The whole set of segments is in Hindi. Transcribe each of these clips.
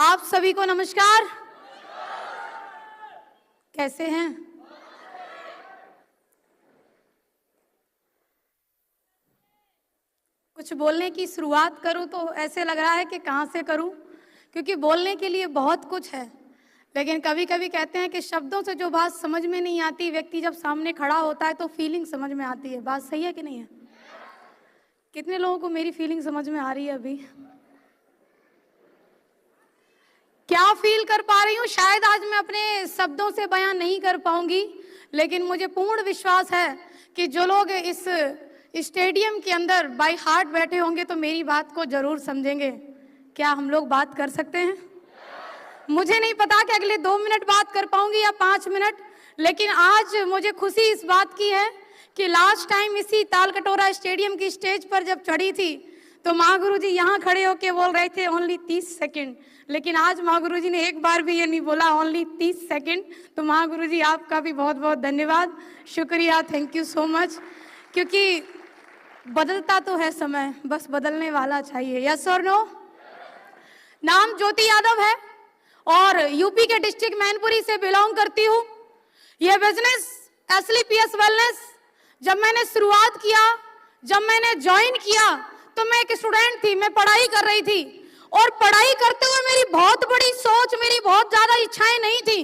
आप सभी को नमस्कार। कैसे हैं? कुछ बोलने की शुरुआत करूं तो ऐसे लग रहा है कि कहां से करूं, क्योंकि बोलने के लिए बहुत कुछ है, लेकिन कभी कभी कहते हैं कि शब्दों से जो बात समझ में नहीं आती, व्यक्ति जब सामने खड़ा होता है तो फीलिंग समझ में आती है। बात सही है कि नहीं है? कितने लोगों को मेरी फीलिंग समझ में आ रही है? अभी क्या फील कर पा रही हूँ शायद आज मैं अपने शब्दों से बयान नहीं कर पाऊंगी, लेकिन मुझे पूर्ण विश्वास है कि जो लोग इस स्टेडियम के अंदर बाय हार्ट बैठे होंगे तो मेरी बात को जरूर समझेंगे। क्या हम लोग बात कर सकते हैं? मुझे नहीं पता कि अगले 2 मिनट बात कर पाऊंगी या 5 मिनट, लेकिन आज मुझे खुशी इस बात की है कि लास्ट टाइम इसी तालकटोरा स्टेडियम की स्टेज पर जब चढ़ी थी तो माँ गुरु जी यहाँ खड़े होके बोल रहे थे ओनली 30 सेकंड, लेकिन आज माँ गुरु जी ने एक बार भी ये नहीं बोला ओनली 30 सेकंड। तो माँ गुरु जी आपका भी बहुत बहुत धन्यवाद, शुक्रिया, थैंक यू सो मच। क्योंकि बदलता तो है समय, बस बदलने वाला चाहिए। यस और नो? नाम ज्योति यादव है और यूपी के डिस्ट्रिक्ट मैनपुरी से बिलोंग करती हूँ। यह बिजनेस एसलीपीएस वेलनेस जब मैंने शुरुआत किया, जब मैंने ज्वाइन किया तो मैं एक स्टूडेंट थी, मैं पढ़ाई कर रही थी और पढ़ाई करते हुए मेरी बहुत बड़ी सोच, मेरी बहुत ज्यादा इच्छाएं नहीं थी।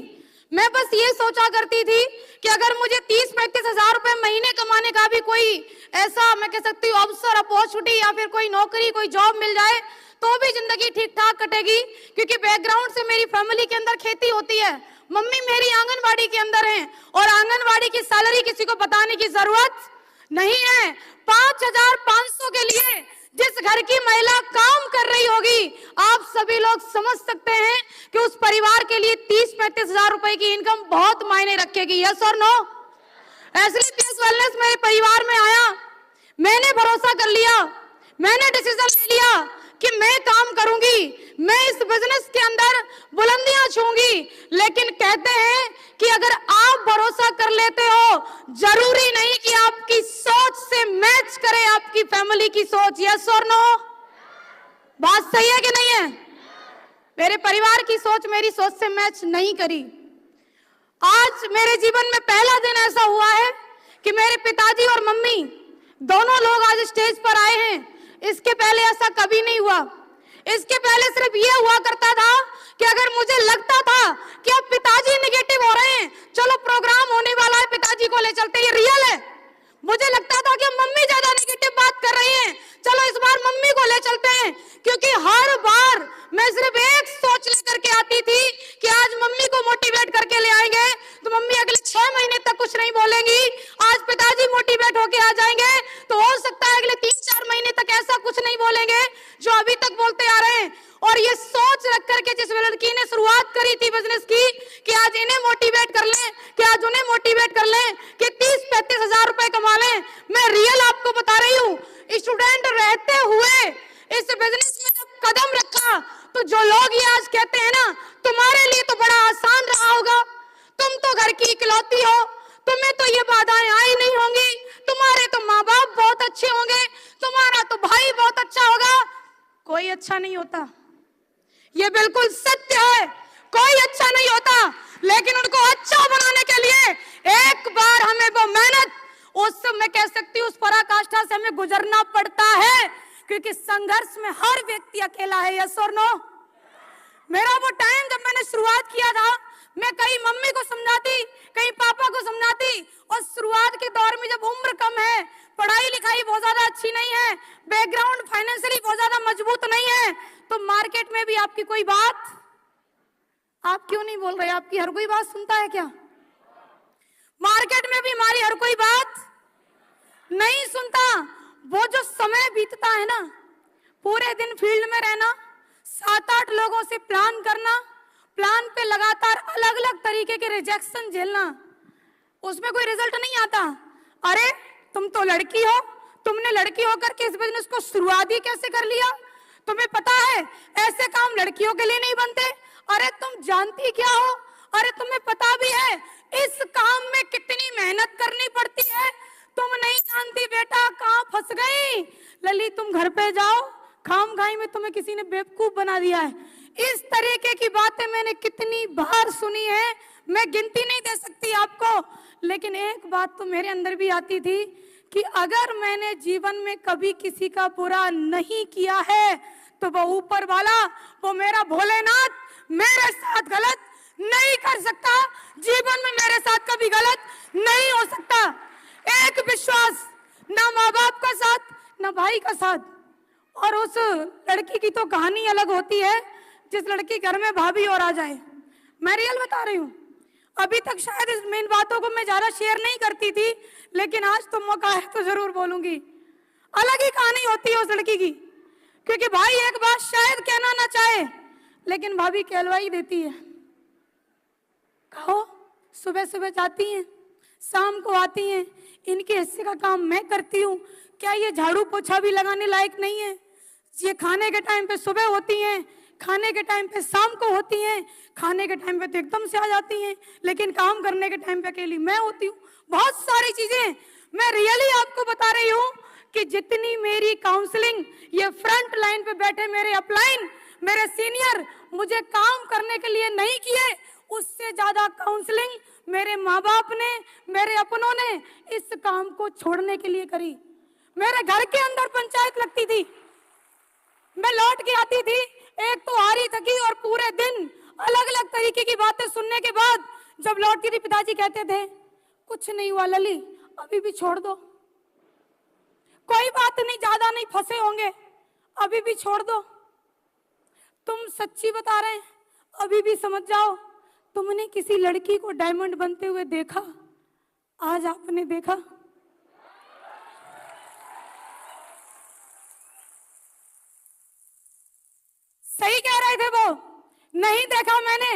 मैं बस ये सोचा करती थी कि अगर मुझे 30-35 हजार रुपए महीने कमाने का भी कोई ऐसा मैं कह सकती हूँ अवसर, अपॉर्चुनिटी या फिर कोई नौकरी, कोई जॉब मिल जाए तो भी जिंदगी ठीक ठाक कटेगी। क्योंकि बैकग्राउंड से मेरी फैमिली के अंदर खेती होती है, मम्मी मेरी आंगनवाड़ी के अंदर है और आंगनवाड़ी की सैलरी किसी को बताने की जरूरत नहीं है। 5,500 के लिए जिस घर की महिला काम कर रही होगी, आप सभी लोग समझ सकते हैं कि उस परिवार के लिए 30-35 हजार रुपए की इनकम बहुत मायने रखेगी। यस और नो? एसलीपीएस वेलनेस मेरे परिवार में आया, मैंने भरोसा कर लिया, मैंने डिसीजन ले लिया कि मैं काम करूंगी, मैं इस बिजनेस के अंदर बुलंदियां छूंगी। लेकिन कहते हैं कि अगर आप भरोसा कर लेते हो, जरूरी नहीं कि आपकी सोच से मैच करे आपकी फैमिली की सोच। यस और नो? बात सही है कि नहीं है? मेरे परिवार की सोच मेरी सोच से मैच नहीं करी। आज मेरे जीवन में पहला दिन ऐसा हुआ है कि मेरे पिताजी और मम्मी दोनों लोग आज स्टेज पर आए हैं। इसके पहले ऐसा कभी नहीं हुआ। इसके पहले सिर्फ ये हुआ करता था कि अगर मुझे लगता था कि अब पिताजी नेगेटिव हो रहे हैं, चलो प्रोग्राम होने वाला है, पिताजी को ले चलते, ये रियल है। मुझे लगता था कि मम्मी ज्यादा नेगेटिव बात कर रही हैं, चलो इस बार मम्मी को ले चलते हैं। क्योंकि हर बार मैं सिर्फ एक सोच लेकर के आती थी कि आज मम्मी को मोटिवेट करके ले आएंगे तो मम्मी अगले 6 महीने तक कुछ नहीं बोलेंगी। आज पिताजी मोटिवेट होके आ जाएंगे तो हो सकता है अगले 3-4 महीने तक ऐसा कुछ नहीं बोलेंगे जो अभी तक बोलते आ रहे हैं। और ये सोच रख करके जिस लड़की ने शुरुआत करी थी बिजनेस की कि आज इन्हें मोटिवेट कर लें, कि आज उन्हें मोटिवेट कर लें, कि 30-35 हजार रुपए कमा लें, मैं रियल आपको बता रही हूँ, स्टूडेंट रहते हुए इस बिजनेस में जब कदम रखा तो जो लोग ये आज कहते हैं ना तुम्हारे लिए तो बड़ा आसान रहा होगा, तुम तो घर की इकलौती हो, तुम्हें तो ये बाधाएं आई नहीं होंगी, तुम्हारे तो माँ बाप बहुत अच्छे होंगे, तुम्हारा तो भाई बहुत अच्छा होगा। कोई अच्छा नहीं होता, ये बिल्कुल सत्य है, कोई अच्छा नहीं होता। लेकिन उनको अच्छा बनाने के लिए एक बार हमें वो मेहनत, उस मैं कह सकती हूँ उस पराकाष्ठा से हमें गुजरना पड़ता है, क्योंकि संघर्ष में हर व्यक्ति अकेला है। यस और नो? मेरा वो टाइम जब मैंने शुरुआत किया था, मैं कहीं मम्मी को समझाती, कहीं पापा को समझाती, और शुरुआत के दौर में जब उम्र कम है, पढ़ाई लिखाई बहुत ज्यादा अच्छी नहीं है, बैकग्राउंड फाइनेंशियली बहुत ज्यादा मजबूत नहीं है, तो मार्केट में भी आपकी कोई बात, आप क्यों नहीं बोल रहे? आपकी हर कोई बात सुनता है क्या? मार्केट में भी हमारी हर कोई बात नहीं सुनता। वो जो समय बीतता है ना, पूरे दिन फील्ड में रहना, 7-8 लोगों से प्लान करना, प्लान पे लगातार अलग अलग तरीके के रिजेक्शन झेलना, उसमें कोई रिजल्ट नहीं आता। अरे तुम तो लड़की हो, तुमने लड़की होकर के इस बिजनेस को शुरुआत ही कैसे कर लिया? तुम्हें पता है ऐसे काम लड़कियों के लिए नहीं बनते। अरे तुम जानती क्या हो? अरे तुम्हें पता भी है इस काम में कितनी मेहनत करनी पड़ती है? तुम नहीं जानती बेटा, कहाँ फंस गई लली। तुम घर पे जाओ, खाम खाई में तुम्हें किसी ने बेवकूफ बना दिया है। इस तरीके की बातें मैंने कितनी बार सुनी है, मैं गिनती नहीं दे सकती आपको। लेकिन एक बात तो मेरे अंदर भी आती थी कि अगर मैंने जीवन में कभी किसी का बुरा नहीं किया है तो वो ऊपर वाला, वो मेरा भोलेनाथ मेरे साथ गलत नहीं कर सकता। जीवन में मेरे साथ कभी गलत नहीं हो सकता। एक विश्वास, ना माँ बाप का साथ, ना भाई का साथ। और उस लड़की की तो कहानी अलग होती है जिस लड़की घर में भाभी और आ जाए। मैं रियल बता रही हूँ। अभी तक शायद इस मेन बातों को मैं ज्यादा शेयर नहीं करती थी, लेकिन आज तो मौका है तो जरूर बोलूंगी। अलग ही कहानी होती है उस लड़की की, क्योंकि भाई एक बात शायद कहना ना चाहे, लेकिन भाभी कहलवाई देती है। कहो, सुबह सुबह जाती हैं, शाम को आती हैं, इनके हिस्से का काम मैं करती हूँ, क्या ये झाड़ू पोछा भी लगाने लायक नहीं है? ये खाने के टाइम पे सुबह होती हैं, खाने के टाइम पे शाम को होती हैं, खाने के टाइम पे तो एकदम से आ जाती हैं, लेकिन काम करने के टाइम पे अकेली मैं होती हूँ। बहुत सारी चीजें मैं रियली आपको बता रही हूँ कि जितनी मेरी काउंसलिंग ये फ्रंट लाइन पे बैठे मेरे अपलाइन, मेरे सीनियर मुझे काम करने के लिए नहीं किए, उससे ज्यादा काउंसलिंग मेरे माँ बाप ने, मेरे अपनों ने इस काम को छोड़ने के लिए करी। मेरे घर के अंदर पंचायत लगती थी, मैं लौट के आती थी, एक तो हारी थकी और पूरे दिन अलग अलग तरीके की बातें सुनने के बाद जब लौटती थी, पिताजी कहते थे कुछ नहीं हुआ लली, अभी भी छोड़ दो, कोई बात नहीं, ज्यादा नहीं फंसे होंगे, अभी भी छोड़ दो, तुम सच्ची बता रहे हैं, अभी भी समझ जाओ, तुमने किसी लड़की को डायमंड बनते हुए देखा? आज आपने देखा? सही कह रहे थे वो, नहीं देखा मैंने,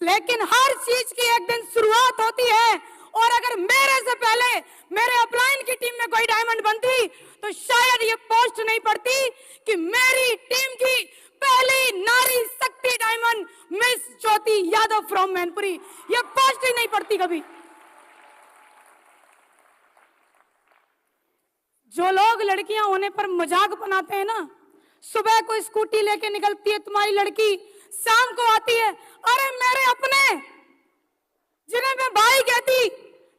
लेकिन हर चीज की एक दिन शुरुआत होती है। और अगर मेरे से पहले मेरे अपलाइन की टीम में कोई डायमंड बनती तो शायद ये पोस्ट नहीं पड़ती कि मेरी टीम की पहली नारी शक्ति diamond miss Jyoti Yadav from Mainpuri, ये पोस्ट ही नहीं पड़ती कभी। जो लोग लड़कियां होने पर मजाक बनाते हैं ना, सुबह को स्कूटी लेके निकलती है तुम्हारी लड़की, शाम को आती है, अरे मेरे अपने, जिन्हें मैं भाई कहती,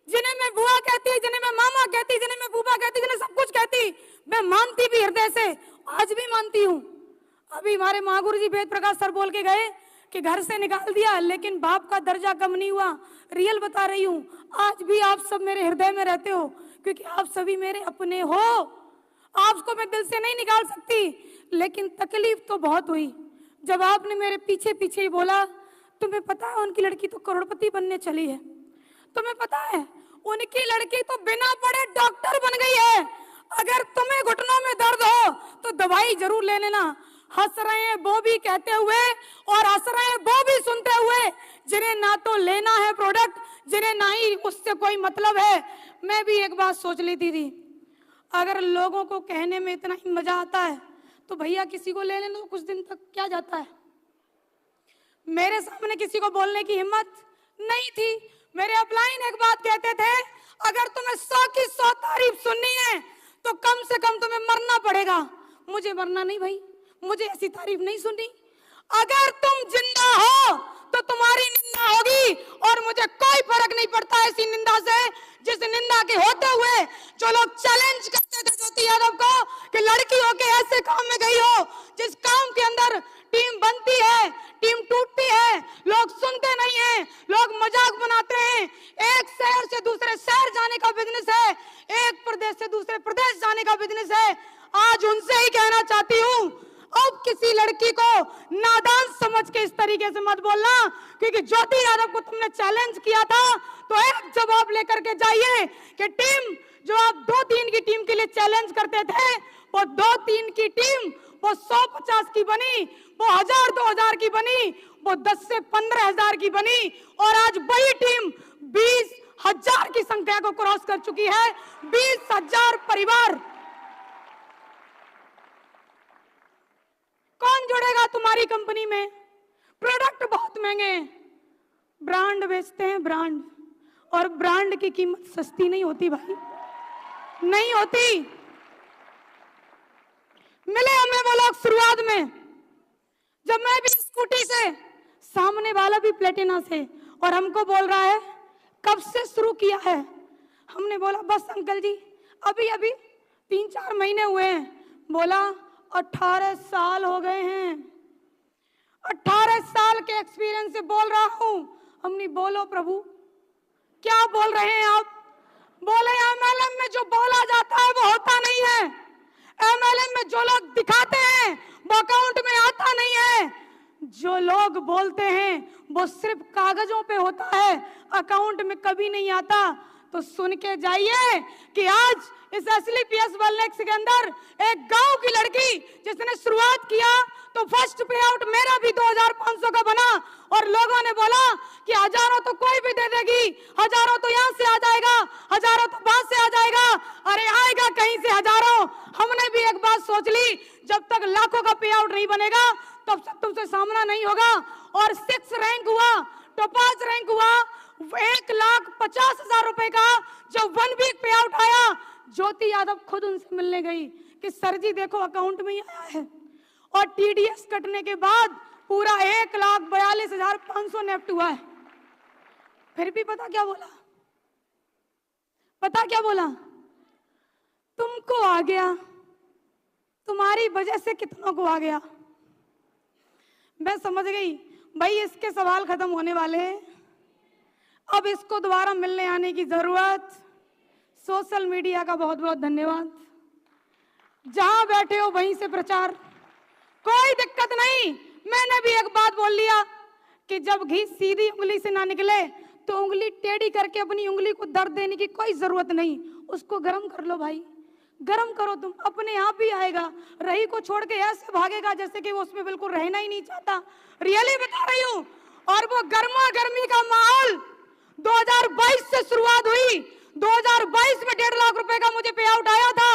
जिन्हें मैं बुआ कहती, जिन्हें मैं मामा कहती, जिन्हें मैं बूबा कहती, जिन्हें सब कुछ कहती, मैं मानती भी हृदय से, आज भी मानती हूँ। अभी हमारे महागुरु जी वेद प्रकाश सर बोल के गए कि घर से निकाल दिया लेकिन बाप का दर्जा कम नहीं हुआ। रियल बता रही हूँ, आज भी आप सब मेरे हृदय में रहते हो, क्योंकि आप सभी मेरे अपने हो। आपको मैं दिल से नहीं निकाल सकती, लेकिन तकलीफ तो बहुत हुई जब आपने मेरे पीछे पीछे ही बोला, तुम्हें पता है उनकी लड़की तो करोड़पति बनने चली है, तुम्हें पता है उनकी लड़की तो बिना पढ़े डॉक्टर बन गई है, अगर तुम्हें घुटनों में दर्द हो तो दवाई जरूर ले लेना। हंस रहे हैं वो भी कहते हुए और हंस रहे हैं वो भी सुनते हुए, जिन्हें ना तो लेना है प्रोडक्ट, जिन्हें ना ही उससे कोई मतलब है। मैं भी एक बात सोच लेती थी, अगर लोगों को कहने में इतना ही मजा आता है तो भैया किसी को ले लेना तो कुछ दिन तक क्या जाता है। मेरे सामने किसी को बोलने की हिम्मत नहीं थी। मेरे अपलाइन एक बात कहते थे, अगर तुम्हें 100 की 100 तारीफ सुननी है तो कम से कम तुम्हें मरना पड़ेगा। मुझे मरना नहीं भाई, मुझे ऐसी तारीफ नहीं सुननी। अगर तुम जिंदा हो तो तुम्हारी निंदा होगी और मुझे कोई फर्क नहीं पड़ता ऐसी निंदा से, जिस निंदा के होते हुए जो लोग चैलेंज करते थे ज्योति यादव को कि लड़की होके ऐसे काम में गई हो जिस काम के अंदर टीम बनती है, टीम टूटती है, लोग सुनते नहीं हैं, लोग मजाक बनाते हैं। एक शहर से दूसरे शहर जाने का बिजनेस है, एक प्रदेश से दूसरे प्रदेश जाने का बिजनेस है। आज उनसे ही कहना चाहती हूँ, अब किसी लड़की को नादान समझ के इस तरीके से मत बोलना, क्योंकि ज्योति यादव को तुमने चैलेंज किया था तो एक जवाब लेकर के जाइए कि टीम जो आप 2-3 की टीम के लिए चैलेंज करते थे, वो 2-3 की टीम वो 100-50 की बनी, वो 1000-2000 की बनी, वो 10 से 15,000 की बनी, और आज वही टीम 20,000 की संख्या को क्रॉस कर चुकी है। 20,000 परिवार। कौन जुड़ेगा तुम्हारी कंपनी में? प्रोडक्ट बहुत महंगे हैं, ब्रांड बेचते हैं, ब्रांड, और ब्रांड की कीमत सस्ती नहीं होती भाई, नहीं होती। मिले हमें वो लोग शुरुआत में, जब मैं भी स्कूटी से, सामने वाला भी प्लेटिना से, और हमको बोल रहा है कब से शुरू किया है। हमने बोला बस अंकल जी अभी अभी 3-4 महीने हुए हैं। बोला 18 साल हो गए हैं, 18 साल के एक्सपीरियंस से बोल रहा हूं। हमने बोलो प्रभु क्या बोल रहे हैं आप? बोले एमएलएम में जो बोला जाता है वो होता नहीं है, एमएलएम में जो लोग दिखाते हैं वो अकाउंट में आता नहीं है, जो लोग बोलते हैं वो सिर्फ कागजों पे होता है, अकाउंट में कभी नहीं आता। तो सुन के जाइए कि आज इस एसलीपीएस वेलनेस के अंदर एक गांव की लड़की जिसने शुरुआत किया तो फर्स्ट पे आउट मेरा भी 2500 का बना, और लोगों ने बोला कि हजारों तो कोई भी दे देगी, हजारों तो यहाँ से आ जाएगा, हजारों तो वहां से आ जाएगा। अरे आएगा कहीं से हजारों। हमने भी एक बात सोच ली, जब तक लाखों का पे आउट नहीं बनेगा तब तक तुमसे सामना नहीं होगा। और 6 रैंक हुआ, टॉपाज रैंक हुआ, 1,50,000 रुपए का जब 1 वीक पे आउट आया, ज्योति यादव खुद उनसे मिलने गई कि सर जी देखो अकाउंट में ही आया है, और टीडीएस कटने के बाद पूरा 1,42,500 नेफ्ट हुआ है। फिर भी पता क्या बोला? पता क्या बोला? तुमको आ गया, तुम्हारी वजह से कितनों को आ गया। मैं समझ गई भाई इसके सवाल खत्म होने वाले हैं, अब इसको दोबारा मिलने आने की जरूरत। सोशल मीडिया का बहुत बहुत धन्यवाद, जहां बैठे हो वहीं से प्रचार, कोई दिक्कत नहीं। मैंने भी एक बात बोल लिया कि जब घी सीधी उंगली से ना निकले तो उंगली टेढ़ी करके अपनी उंगली को दर्द देने की कोई जरूरत नहीं, उसको गर्म कर लो भाई, गर्म करो, तुम अपने आप ही आएगा। रही को छोड़ के ऐसे भागेगा जैसे कि वो उसमें बिल्कुल रहना ही नहीं चाहता, रियली बता रही हूँ। और वो गर्मा गर्मी का माहौल 2022 से शुरुआत हुई, 2022 में 1.5 लाख रुपए का मुझे पे आउट आया था,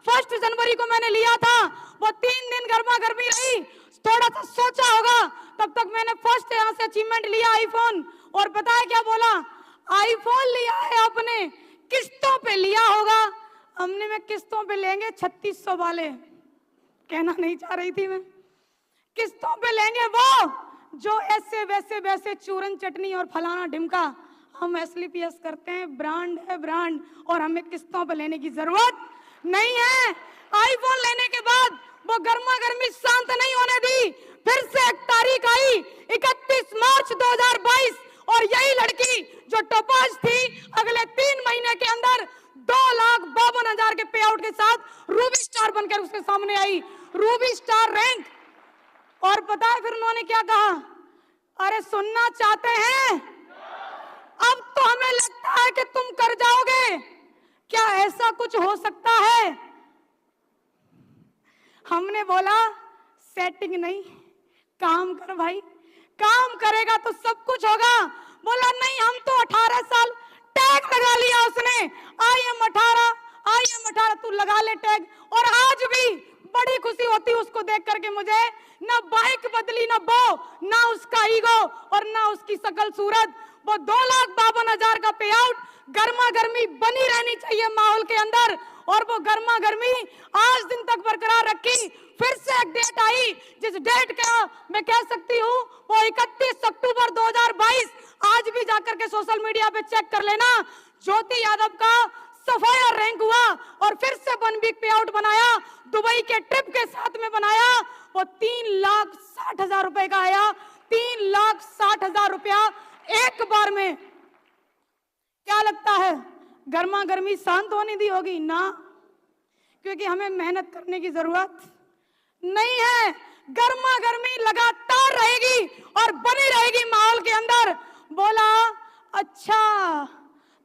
1 जनवरी को मैंने लिया था, वो 3 दिन गर्मा गर्मी रही, थोड़ा सा सोचा होगा, तब तक मैंने फर्स्ट यहाँ से अचीवमेंट लिया आईफोन। और पता है क्या बोला? आईफोन लिया है आपने, किस्तों पे लिया होगा। हमने में किस्तों पे लेंगे 3600 वाले, कहना नहीं चाह रही थी मैं, किस्तों पे लेंगे वो जो ऐसे वैसे वैसे चूरन चटनी और फलाना ढिमका। हम एसलीपीएस करते हैं, ब्रांड है ब्रांड, और हमें किस्तों पे लेने की जरूरत नहीं है। आईफोन लेने के बाद वो गर्मा गर्मी शांत नहीं होने दी, फिर से एक तारीख आई 31 मार्च 2022, और यही लड़की जो टॉपाज थी अगले 3 महीने के अंदर 2,52,000 के पे आउट के साथ रूबी स्टार बनकर उसके सामने आई, रूबी स्टार रैंक। और पता है फिर उन्होंने क्या कहा? अरे सुनना चाहते हैं? अब तो हमें लगता है कि तुम कर जाओगे, क्या ऐसा कुछ हो सकता है? हमने बोला सेटिंग नहीं, काम कर भाई, काम करेगा तो सब कुछ होगा। बोला नहीं, हम तो 18 साल, टैग लगा लिया उसने, आई एम 18, तू लगा ले टैग। और आज भी बड़ी खुशी होती उसको देख करके मुझे, ना बाइक बदली, ना वो, ना उसका ईगो और ना उसकी शकल सूरत। वो 2,52,000 का पे आउट, गर्मा गर्मी बनी रहनी चाहिए माहौल के अंदर, और वो गर्मा गर्मी आज दिन तक बरकरार रखी। फिर से एक डेट आई, जिस डेट का मैं कह सकती हूँ वो 31 अक्टूबर 2022, आज भी जाकर के सोशल मीडिया पे चेक कर लेना, ज्योति यादव का सफायर रैंक हुआ, और फिर से 1 वीक पे आउट बनाया, दुबई के ट्रिप के साथ में बनाया, वो 3,60,000 रुपए का आया, 3,60,000 रुपया एक बार में। क्या लगता है गर्मा गर्मी शांत होने दी होगी? ना, क्योंकि हमें मेहनत करने की जरूरत नहीं है, गर्मा गर्मी लगातार रहेगी और बनी रहेगी माहौल के अंदर। बोला अच्छा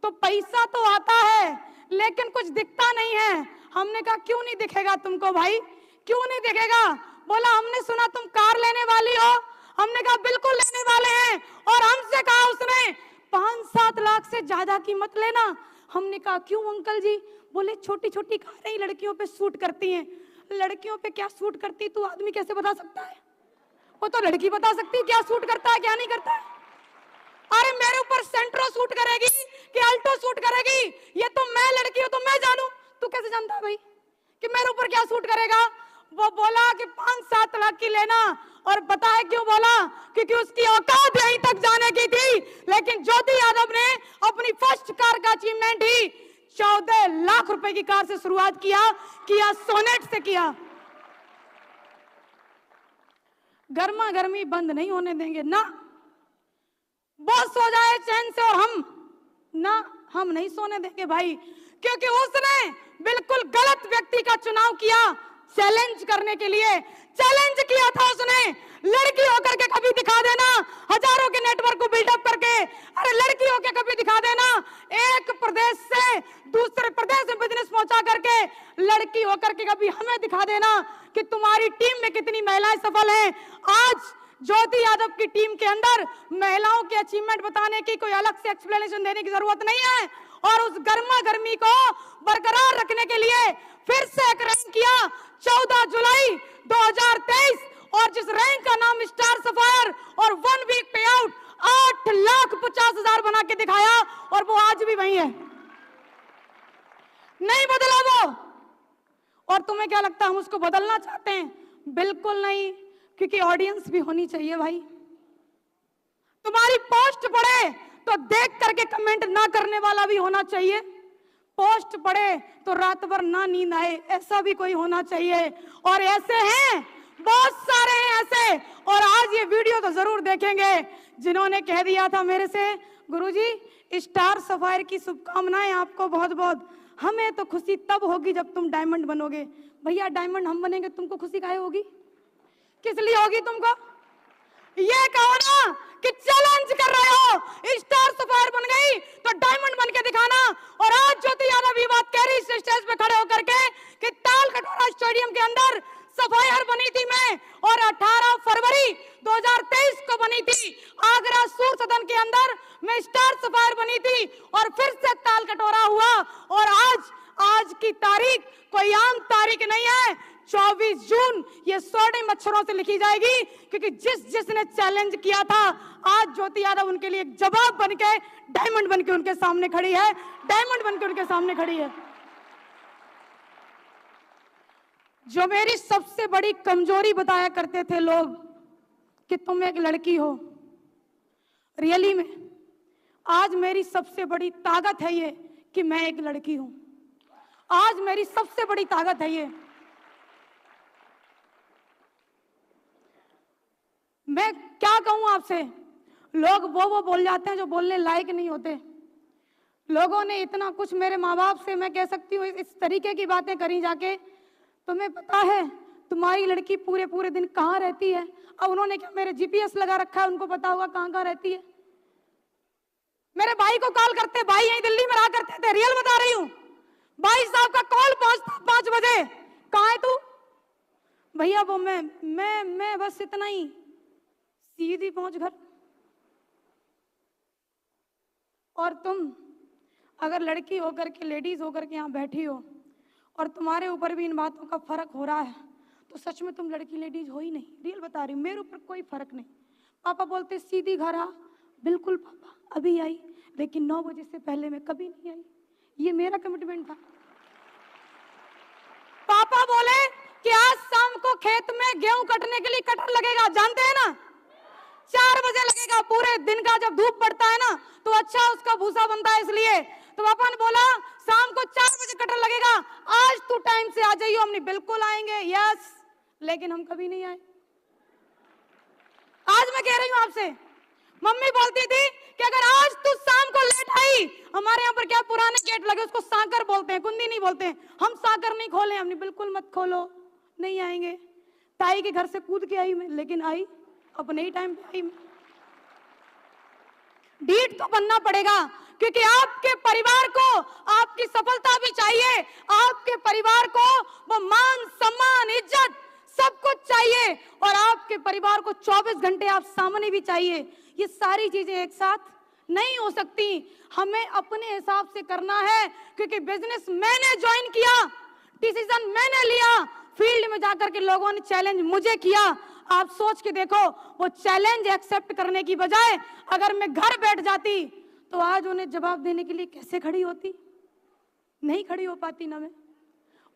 तो पैसा तो आता है लेकिन कुछ दिखता नहीं है। हमने कहा क्यों नहीं दिखेगा तुमको भाई, क्यों नहीं दिखेगा? बोला हमने सुना तुम कार लेने वाली हो। हमने कहा बिल्कुल लेने वाले हैं, और हमसे कहा उसने 5-7 लाख से ज्यादा की मत लेना। हमने कहा क्यों अंकल जी? बोले छोटी छोटी कारें ही लड़कियों पे सूट करती हैं। लड़कियों पे क्या सूट करती तू आदमी कैसे बता सकता है? वो तो लड़की बता सकती है क्या सूट करता है क्या नहीं करता है। अरे मेरे ऊपर सेंट्रो सूट करेगी कि अल्टो सूट करेगी, ये तो मैं लड़की हूं तो मैं जानू, तू कैसे जानता है भाई कि मेरे ऊपर क्या सूट करेगा? वो बोला कि 5-7 लाख की लेना, और पता है क्यों बोला? क्योंकि उसकी औकात यहीं तक जाने की थी। लेकिन ज्योति यादव ने अपनी फर्स्ट कार का अचीवमेंट ही 14 लाख रुपए की कार से शुरुआत किया सोनेट से किया। गर्मा गर्मी बंद नहीं होने देंगे ना, बस हो जाए चैन से, और हम नहीं सोने देंगे भाई, क्योंकि उसने बिल्कुल गलत व्यक्ति का चुनाव किया चैलेंज करने के लिए। चैलेंज किया था उसने, लड़की होकर के कभी दिखा देना, हजारों के नेटवर्क को बिल्डअप करके, अरे लड़की होकर कभी दिखा देना, एक प्रदेश से दूसरे प्रदेश में बिजनेस पहुंचा करके लड़की होकर के कभी हमें दिखा देना कि तुम्हारी टीम में कितनी महिलाएं सफल हैं। आज ज्योति यादव की टीम के अंदर महिलाओं के अचीवमेंट बताने की कोई अलग से एक्सप्लेनेशन देने की जरूरत नहीं है, और उस गर्मा गर्मी को बरकरार रखने के लिए फिर से एक रैंक किया 14 जुलाई 2023, और जिस रैंक का नाम स्टार सफायर, और 1 वीक पे आउट 8,50,000 बना के दिखाया, और वो आज भी वही है, नहीं बदला वो। और तुम्हें क्या लगता है हम उसको बदलना चाहते हैं? बिल्कुल नहीं, क्योंकि ऑडियंस भी होनी चाहिए भाई। तुम्हारी पोस्ट पढ़े तो देख करके कमेंट ना करने वाला भी होना चाहिए, पोस्ट पढ़े तो रात भर ना नींद आए ऐसा भी कोई होना चाहिए। और ऐसे हैं, बहुत सारे हैं ऐसे, और आज ये वीडियो तो जरूर देखेंगे जिन्होंने कह दिया था मेरे से, गुरुजी स्टार सफायर की शुभकामनाएं आपको बहुत बहुत, हमें तो खुशी तब होगी जब तुम डायमंड बनोगे। भैया डायमंड हम बनेंगे, तुमको खुशी काहे होगी? किस लिए होगी तुमको? ये कहो ना कि चैलेंज कर रहे हो, स्टार सफायर बन गई तो डायमंड बन के दिखाना। और आज ज्योति यादव ये बात कह रही है स्टेज पे खड़े होकर के कि ताल कटोरा स्टेडियम के अंदर सफायर बनी थी मैं, और 18 फरवरी 2023 को बनी थी आगरा सूर सदन के अंदर मैं स्टार सफायर बनी थी, और फिर से ताल कटोरा हुआ। और आज की तारीख कोई आम तारीख नहीं है, 24 जून ये स्वर्णिम अक्षरों से लिखी जाएगी, क्योंकि जिसने चैलेंज किया था आज ज्योति यादव उनके लिए एक जवाब बनके डायमंड बनके उनके सामने खड़ी है, डायमंड बनके उनके सामने खड़ी है। जो मेरी सबसे बड़ी कमजोरी बताया करते थे लोग कि तुम एक लड़की हो, रियली में आज मेरी सबसे बड़ी ताकत है ये कि मैं एक लड़की हूं। आज मेरी सबसे बड़ी ताकत है ये। मैं क्या कहूं आपसे, लोग वो बोल जाते हैं जो बोलने लायक नहीं होते। लोगों ने इतना कुछ मेरे माँ बाप से, मैं कह सकती हूँ, इस तरीके की बातें करी जाके, तुम्हें पता है तुम्हारी लड़की पूरे दिन कहाँ रहती है? अब उन्होंने क्या मेरे जीपीएस लगा रखा है, उनको पता होगा कहाँ रहती है। मेरे भाई को कॉल करते, भाई यहीं दिल्ली में रहा करते थे, रियल बता रही हूँ, भाई साहब का कॉल पहुंचता 5 बजे, कहाँ है तू? भैया वो मैं बस इतना ही, सीधी पहुंच घर। और तुम अगर लड़की होकर के, लेडीज होकर के यहाँ बैठी हो और तुम्हारे ऊपर भी इन बातों का फर्क हो रहा है, तो सच में तुम लड़की लेडीज हो ही नहीं। रियल बता रही हूँ, मेरे ऊपर कोई फर्क नहीं। पापा बोलते सीधी घर आ, बिल्कुल पापा अभी आई, लेकिन 9 बजे से पहले मैं कभी नहीं आई, ये मेरा कमिटमेंट था। पापा बोले कि आज शाम को खेत में गेहूं कटने के लिए कटर लगेगा, जानते हैं ना, 4 बजे लगेगा। पूरे दिन का जब धूप पड़ता है ना तो अच्छा उसका भूसा बनता है, इसलिए तो पापा ने बोला शाम को 4 बजे कटर लगेगा, आज तू टाइम से आ जाइयो। हमने बिल्कुल आएंगे, यस, लेकिन हम कभी नहीं आए। आज मैं कह रही हूं आपसे, मम्मी बोलती थी कि अगर आज तू शाम को लेट आई, हमारे यहाँ पर क्या पुराने गेट लगे उसको सांकर बोलते हैं, कुंदी नहीं बोलते हैं, हम सांकर नहीं खोले। हमने बिल्कुल मत खोलो, नहीं आएंगे। ताई के घर से कूद के आई मैं, लेकिन आई अपने ही टाइम पे आई। ढीठ तो बनना पड़ेगा, क्योंकि आपके परिवार को आपकी सफलता भी चाहिए, आपके परिवार को वो मान सम्मान इज्जत सब कुछ चाहिए, और आपके परिवार को 24 घंटे आप सामने भी चाहिए। ये सारी चीजें एक साथ नहीं हो सकती, हमें अपने हिसाब से करना है, क्योंकि बिजनेस मैंने ज्वाइन किया, डिसीजन मैंने लिया, फील्ड में जाकर के लोगों ने चैलेंज मुझे किया। आप सोच के देखो, वो चैलेंज एक्सेप्ट करने की बजाय अगर मैं घर बैठ जाती तो आज उन्हें जवाब देने के लिए कैसे खड़ी होती? नहीं खड़ी हो पाती ना मैं।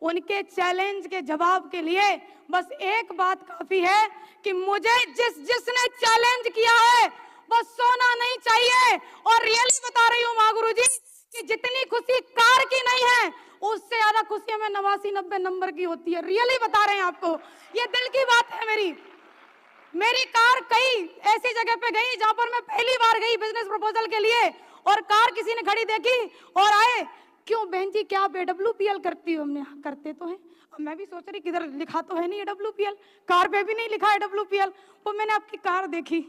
उनके चैलेंज के जवाब के लिए बस एक बात काफी है कि मुझे जिसने चैलेंज किया है वो सोना नहीं चाहिए। और रियली बता रही हूँ माँ गुरु जी कि जितनी खुशी कार की नहीं है उससे ज्यादा खुशी हमें 89-90 नंबर की होती है। रियली बता रहे हैं आपको, ये दिल की बात है। मेरी कार कई ऐसी जगह पे गई जहां पर मैं पहली बार गई बिजनेस प्रपोजल के लिए, और कार किसी ने खड़ी देखी और आए, क्यों बहन जी क्या आप AWPL करती हो? हमने करते तो हैं। अब मैं भी सोच रही किधर लिखा तो है नहीं AWPL, कार पे भी नहीं लिखा AWPL। तो मैंने आपकी कार देखी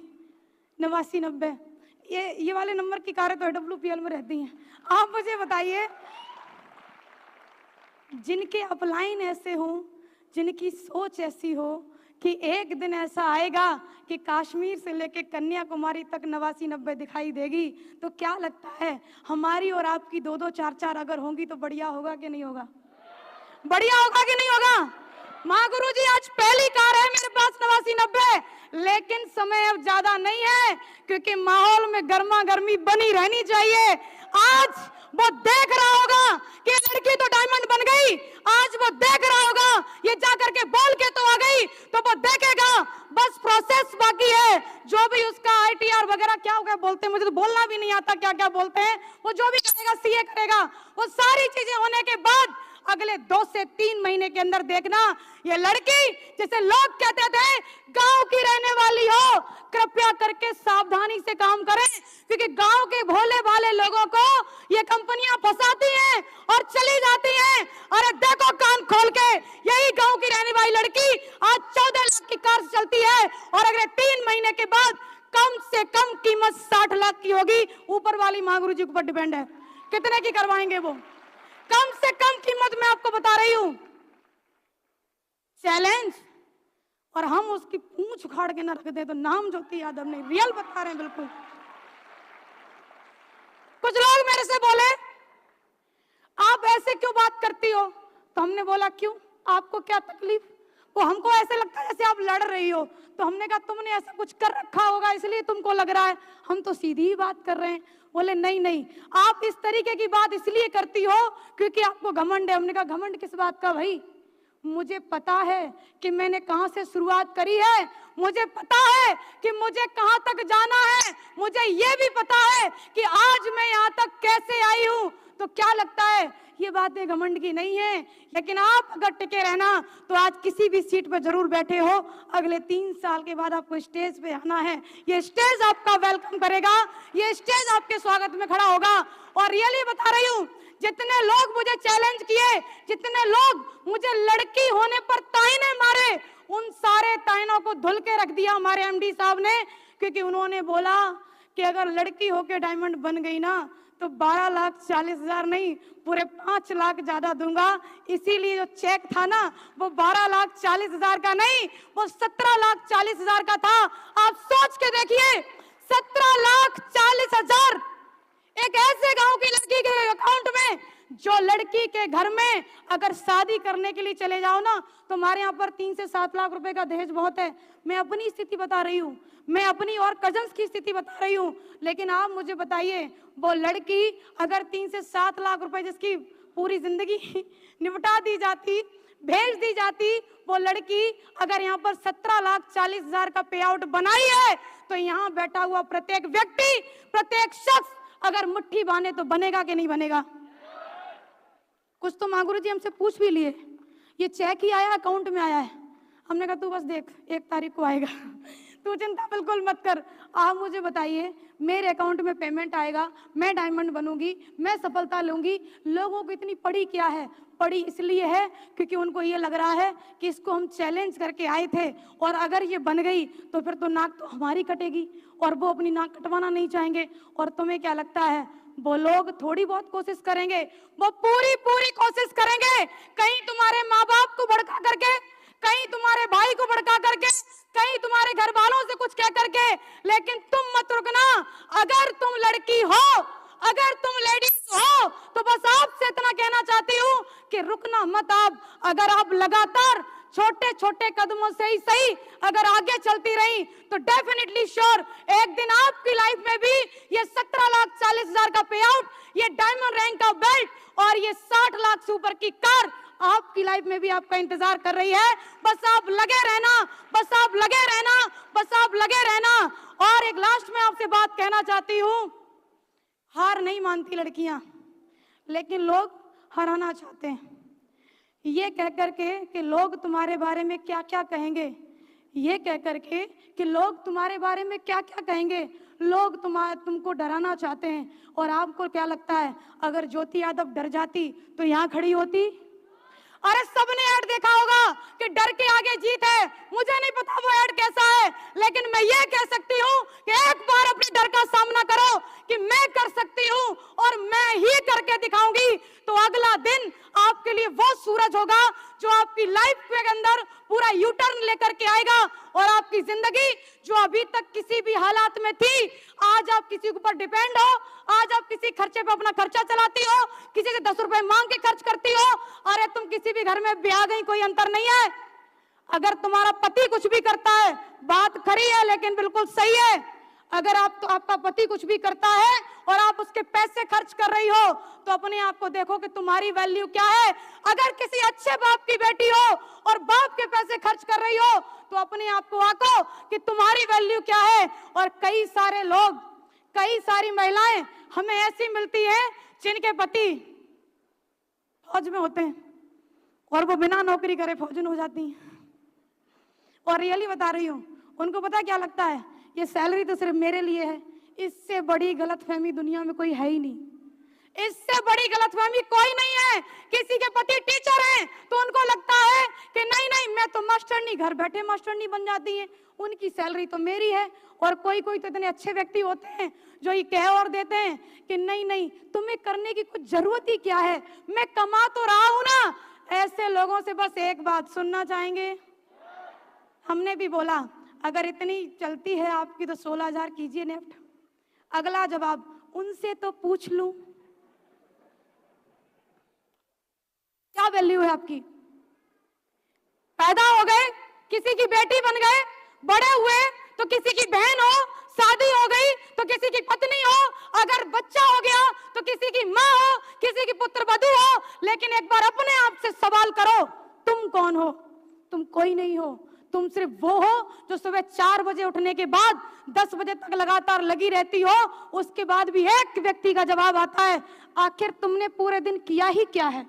89-90, ये वाले नंबर की कारें तो AWPL में रहती हैं। आप मुझे बताइए, जिनके अपलाइन ऐसे हो, जिनकी सोच ऐसी हो कि एक दिन ऐसा आएगा कि कश्मीर से लेके कन्याकुमारी तक 89-90 दिखाई देगी, तो क्या लगता है हमारी और आपकी 2-2, 4-4 अगर होंगी तो बढ़िया होगा कि नहीं होगा? बढ़िया होगा कि नहीं होगा? माँ गुरु जी आज पहली कार है मेरे पास 89-90, लेकिन समय अब ज्यादा नहीं है क्योंकि माहौल में गर्मा गर्मी बनी रहनी चाहिए। आज वो देख रहा होगा कि लड़की तो डायमंड बन गई, आज वो देख रहा होगा ये जाकर के बोल के तो आ गई, तो वो देखेगा बस प्रोसेस बाकी है। जो भी उसका ITR वगैरह क्या बोलते हैं, मुझे तो बोलना भी नहीं आता क्या क्या बोलते हैं, वो जो भी करेगा CA करेगा, वो सारी चीजें होने के बाद अगले 2 से 3 महीने के अंदर देखना ये लड़की, जैसे लोग कहते थे गांव की रहने वाली हो, कृपया करके सावधानी से काम करें क्योंकि गांव के भोले भाले लोगों को ये कंपनियां फंसाती हैं और चली जाती हैं। अरे देखो कान खोल के, यही गांव की रहने वाली लड़की आज 14 लाख की कार से चलती है और अगले 3 महीने के बाद कम से कम कीमत 60 लाख की होगी। ऊपर वाली माँ गुरु जी के ऊपर डिपेंड है कितने की करवाएंगे वो, कम से कम कीमत मैं आपको बता रही हूं। चैलेंज, और हम उसकी पूंछ उखाड़ के ना रख दे तो नाम ज्योति यादव नहीं, रियल बता रहे हैं बिल्कुल। कुछ लोग मेरे से बोले आप ऐसे क्यों बात करती हो, तो हमने बोला क्यों, आपको क्या तकलीफ? वो हमको ऐसे लगता है जैसे आप लड़ रही हो, तो हमने कहा तुमने ऐसा कुछ कर रखा होगा इसलिए तुमको लग रहा है, हम तो सीधी ही बात कर रहे हैं। बोले नहीं नहीं, आप इस तरीके की बात इसलिए करती हो क्योंकि आपको घमंड है। हमने कहा घमंड किस बात का भाई? मुझे पता है कि मैंने कहां से शुरुआत करी है, मुझे पता है कि मुझे कहां तक जाना है, मुझे ये भी पता है कि आज मैं यहां तक कैसे आई हूं। तो क्या लगता है ये बातें घमंड की नहीं है, लेकिन आप अगर टिके रहना तो आज किसी भी सीट पर जरूर बैठे हो, अगले 3 साल के बाद आपको स्टेज पे आना है, ये स्टेज आपका वेलकम करेगा, ये स्टेज आपके स्वागत में खड़ा होगा। और रियली बता रही हूँ, जितने लोग मुझे चैलेंज किए, जितने लोग मुझे लड़की होने पर ताइने मारे, उन सारे ताइनों को धुल के रख दिया हमारे MD साहब ने, क्योंकि उन्होंने बोला कि अगर लड़की होके डायमंड बन गई ना तो 12,40,000 नहीं, पूरे 5 लाख ज्यादा दूंगा। इसीलिए जो चेक था ना वो 12,40,000 का नहीं, वो 17,40,000 का था। आप सोच के देखिए, 17,40,000 एक ऐसे गांव की लड़की के अकाउंट में, जो लड़की के घर में अगर शादी करने के लिए चले जाओ ना तो हमारे यहाँ पर 3 से 7 लाख रुपए का दहेज बहुत है। मैं अपनी स्थिति बता रही हूँ, मैं अपनी और कजन्स की स्थिति बता रही हूँ, लेकिन आप मुझे बताइए वो लड़की अगर 3 से 7 लाख रुपए जिसकी पूरी जिंदगी निपटा दी जाती, भेज दी जाती, वो लड़की अगर यहाँ पर 17,40,000 का पे आउट बनाई है तो यहाँ बैठा हुआ प्रत्येक व्यक्ति, प्रत्येक शख्स अगर मुट्ठी बांधे तो बनेगा कि नहीं बनेगा? कुछ तो माँ गुरु जी हमसे पूछ भी लिए, ये चेक ही आया अकाउंट में आया है? हमने कहा तू बस देख 1 तारीख को आएगा, तू चिंता बिल्कुल मत कर। आप मुझे बताइए, मेरे अकाउंट में पेमेंट आएगा, मैं डायमंड बनूंगी, मैं सफलता लूंगी। लोगों को इतनी पड़ी क्या है? पड़ी इसलिए है क्योंकि उनको ये लग रहा है कि इसको हम चैलेंज करके आए थे और अगर ये बन गई तो फिर तो नाक तो हमारी कटेगी और वो अपनी नाक कटवाना नहीं चाहेंगे। और तुम्हें क्या लगता है वो लोग थोड़ी बहुत कोशिश करेंगे? वो पूरी पूरी कोशिश करेंगे। कहीं तुम्हारे माँ बाप को भड़का करके, कहीं तुम्हारे भाई को भड़का करके, कहीं तुम्हारे घर वालों से कुछ कह करके, लेकिन तुम मत रुकना। अगर तुम लड़की हो, अगर तुम लेडीज हो, तो बस आपसे इतना कहना चाहती हूँ कि रुकना मत। आप अगर आप लगातार छोटे छोटे कदमों से ही सही अगर आगे चलती रही तो डेफिनेटली श्योर एक दिन आपकी लाइफ में भी ये 17,40,000 का पे आउट, ये डायमंड रैंक का बेल्ट और ये 60 लाख से ऊपर की कार आपकी लाइफ में भी आपका इंतजार कर रही है। बस आप लगे रहना, बस आप लगे रहना, बस आप लगे रहना। और एक लास्ट में आपसे बात कहना चाहती हूं, हार नहीं मानती लड़कियां, लेकिन लोग हराना चाहते हैं। ये कह करके कि लोग तुम्हारे बारे में क्या क्या कहेंगे, ये कह करके कि लोग तुम्हारे बारे में क्या क्या कहेंगे, लोग तुमको डराना चाहते हैं। और आपको क्या लगता है, अगर ज्योति यादव डर जाती तो यहाँ खड़ी होती? अरे सबने ऐड देखा होगा कि डर के आगे जीत है। मुझे नहीं पता वो ऐड कैसा है, लेकिन मैं ये कह सकती हूँ कि एक बार अपने डर का सामना करो कि मैं कर सकती हूँ और मैं ही करके दिखाऊंगी। तो अगला दिन आपके लिए वो सूरज होगा जो आपकी लाइफ के अंदर पूरा यू टर्न लेकर के आएगा। और आपकी जिंदगी जो अभी तक किसी भी हालात में थी, आज आप किसी के ऊपर डिपेंड हो, आज आप किसी खर्चे पे अपना खर्चा चलाती हो, किसी से 10 रुपए मांग के खर्च करती हो। अरे तुम किसी भी घर में ब्याह गई, कोई अंतर नहीं है। अगर तुम्हारा पति कुछ भी करता है, बात खरी है लेकिन बिल्कुल सही है, अगर आपका पति कुछ भी करता है और आप उसके पैसे खर्च कर रही हो, तो अपने आप को देखो कि तुम्हारी वैल्यू क्या है। अगर किसी अच्छे बाप की बेटी हो और बाप के पैसे खर्च कर रही हो, तो अपने आप को आंको कि तुम्हारी वैल्यू क्या है। और कई सारे लोग, कई सारी महिलाएं हमें ऐसी मिलती हैं जिनके पति फौज में होते हैं और वो बिना नौकरी करे फौजन हो जाती हैं। और रियली बता रही हूं, उनको पता क्या लगता है, ये सैलरी तो सिर्फ मेरे लिए है। इससे बड़ी गलतफहमी दुनिया में कोई है ही नहीं, इससे बड़ी गलतफहमी कोई नहीं है। किसी के पति टीचर हैं तो उनको लगता है कि नहीं नहीं मैं तो मास्टरनी, घर बैठे मास्टरनी बन जाती हैं, उनकी सैलरी तो मेरी है। और कोई कोई तो इतने अच्छे व्यक्ति होते हैं जो ये कह और देते हैं कि नहीं नहीं तुम्हें करने की कुछ जरूरत ही क्या है, मैं कमा तो रहा हूं ना। ऐसे लोगों से बस एक बात सुनना चाहेंगे। हमने भी बोला अगर इतनी चलती है आपकी तो 16,000 कीजिए नेफ्ट। अगला जवाब, उनसे तो पूछ लूं क्या वैल्यू है आपकी। पैदा हो गए, किसी की बेटी बन गए, बड़े हुए तो किसी की बहन हो, शादी हो गई तो किसी की पत्नी हो, अगर बच्चा हो गया तो किसी की माँ हो, किसी की पुत्र वधू हो। लेकिन एक बार अपने आप से सवाल करो, तुम कौन हो? तुम कोई नहीं हो। तुम सिर्फ वो हो जो सुबह 4 बजे उठने के बाद 10 बजे तक लगातार लगी रहती हो। उसके बाद भी एक व्यक्ति का जवाब आता है, आखिर तुमने पूरे दिन किया ही क्या है।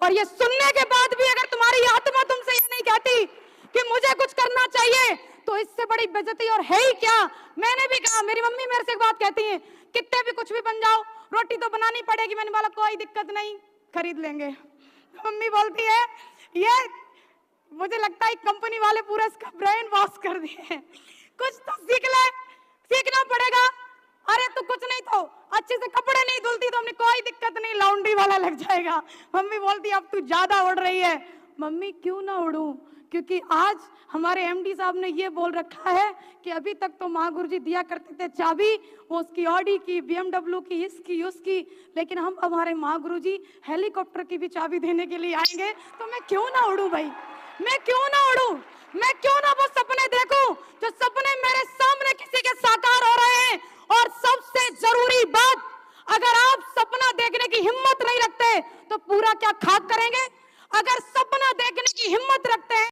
और ये सुनने के बाद भी अगर तुम्हारी आत्मा तुमसे ये नहीं कहती कि मुझे कुछ करना चाहिए, तो इससे बड़ी बेइज्जती और है ही क्या। मैंने भी कहा, मेरी मम्मी मेरे से एक बात कहती है, कितने भी कुछ भी बन जाओ, रोटी तो बनानी पड़ेगी। मैंने बोला कोई दिक्कत नहीं, खरीद लेंगे। मम्मी बोलती है ये मुझे लगता है कंपनी वाले पूरा इसका ब्रेन वॉश कर दिए हैं, कुछ तो सीख ले, सीखना पड़ेगा। अरे तो कुछ नहीं तो अच्छे से कपड़े नहीं धुलती तो हमने कोई दिक्कत नहीं, लॉन्ड्री वाला लग जाएगा। मम्मी बोलती अब तू ज्यादा उड़ रही है। मम्मी क्यों ना उड़ूं, क्योंकि आज हमारे एमडी साहब ने ये बोल रखा है कि अभी तक तो महागुरु जी दिया करते थे चाबी, वो उसकी ऑडी की, BMW की, इसकी उसकी, लेकिन हम हमारे महागुरु जी हेलीकॉप्टर की भी चाबी देने के लिए आएंगे। तो मैं क्यों ना उड़ूं भाई, मैं क्यों ना उड़ूं, मैं क्यों ना वो सपने देखूं जो सपने मेरे सामने किसी के साकार हो रहे हैं। और सबसे जरूरी बात, अगर आप सपना देखने की हिम्मत नहीं रखते तो पूरा क्या खाक करेंगे।